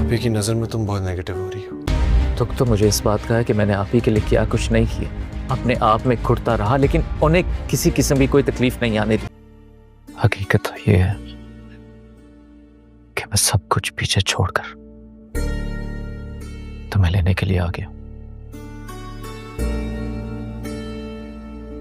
आपी की नज़र में तुम बहुत नेगेटिव हो रही हो। दुख तो मुझे इस बात का है कि मैंने आप ही के लिए किया कुछ नहीं किया, अपने आप में घुटता रहा, लेकिन उन्हें किसी किस्म की कोई तकलीफ नहीं आने दी। हकीकत तो ये है कि मैं सब कुछ पीछे छोड़कर तुम्हें लेने के लिए आ गया।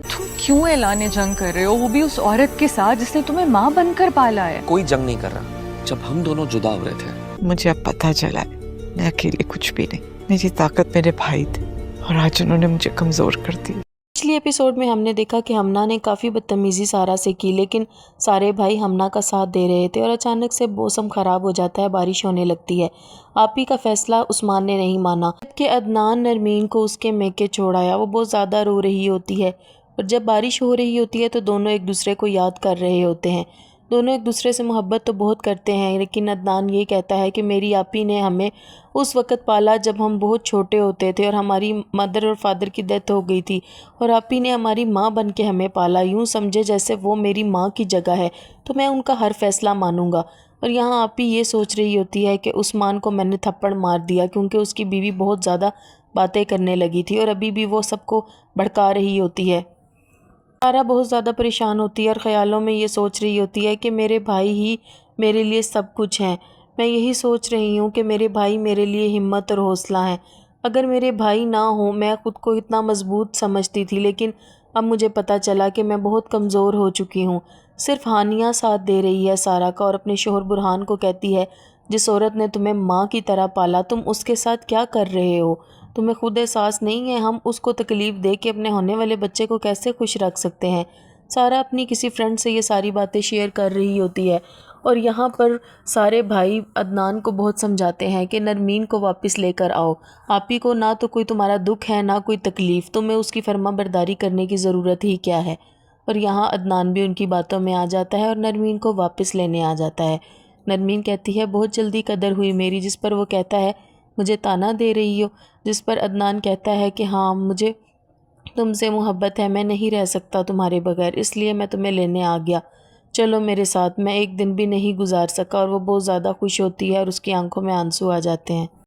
तुम क्यों ऐलाने जंग कर रहे हो, वो भी उस औरत के साथ जिसने तुम्हें माँ बनकर पाला है? कोई जंग नहीं कर रहा। जब हम दोनों जुदा हो रहे थे, मुझे अब पता चला है मैं अकेले कुछ भी नहीं। मेरी ताकत मेरे भाई थे और आज उन्होंने मुझे कमजोर कर दिया। पिछले एपिसोड में हमने देखा कि हमना ने काफ़ी बदतमीज़ी सारा से की, लेकिन सारे भाई हमना का साथ दे रहे थे और अचानक से मौसम ख़राब हो जाता है, बारिश होने लगती है। आपी का फ़ैसला उस्मान ने नहीं माना, जबकि अदनान नरमीन को उसके मैके छोड़ाया। वो बहुत ज़्यादा रो रही होती है और जब बारिश हो रही होती है तो दोनों एक दूसरे को याद कर रहे होते हैं। दोनों एक दूसरे से मोहब्बत तो बहुत करते हैं, लेकिन अदनान ये कहता है कि मेरी आपी ने हमें उस वक़्त पाला जब हम बहुत छोटे होते थे और हमारी मदर और फादर की डेथ हो गई थी, और आपी ने हमारी माँ बन के हमें पाला। यूँ समझे जैसे वो मेरी माँ की जगह है, तो मैं उनका हर फैसला मानूंगा। और यहाँ आपी ये सोच रही होती है कि उस्मान को मैंने थप्पड़ मार दिया क्योंकि उसकी बीवी बहुत ज़्यादा बातें करने लगी थी और अभी भी वो सबको भड़का रही होती है। सारा बहुत ज़्यादा परेशान होती है और ख़्यालों में ये सोच रही होती है कि मेरे भाई ही मेरे लिए सब कुछ हैं। मैं यही सोच रही हूँ कि मेरे भाई मेरे लिए हिम्मत और हौसला हैं। अगर मेरे भाई ना हो, मैं ख़ुद को इतना मजबूत समझती थी, लेकिन अब मुझे पता चला कि मैं बहुत कमज़ोर हो चुकी हूँ। सिर्फ हानिया साथ दे रही है सारा का और अपने शोहर बुरहान को कहती है, जिस औरत ने तुम्हें माँ की तरह पाला, तुम उसके साथ क्या कर रहे हो? तुम्हें खुद एहसास नहीं है हम उसको तकलीफ़ दे के अपने होने वाले बच्चे को कैसे खुश रख सकते हैं? सारा अपनी किसी फ्रेंड से ये सारी बातें शेयर कर रही होती है और यहाँ पर सारे भाई अदनान को बहुत समझाते हैं कि नरमीन को वापस लेकर आओ। आपी को ना तो कोई तुम्हारा दुख है ना कोई तकलीफ़, तुम्हें उसकी फर्माबरदारी करने की ज़रूरत ही क्या है? और यहाँ अदनान भी उनकी बातों में आ जाता है और नरमीन को वापस लेने आ जाता है। नरमीन कहती है बहुत जल्दी कदर हुई मेरी, जिस पर वो कहता है मुझे ताना दे रही हो, जिस पर अदनान कहता है कि हाँ मुझे तुमसे मोहब्बत है, मैं नहीं रह सकता तुम्हारे बगैर, इसलिए मैं तुम्हें लेने आ गया, चलो मेरे साथ। मैं एक दिन भी नहीं गुजार सका। और वो बहुत ज़्यादा खुश होती है और उसकी आंखों में आंसू आ जाते हैं।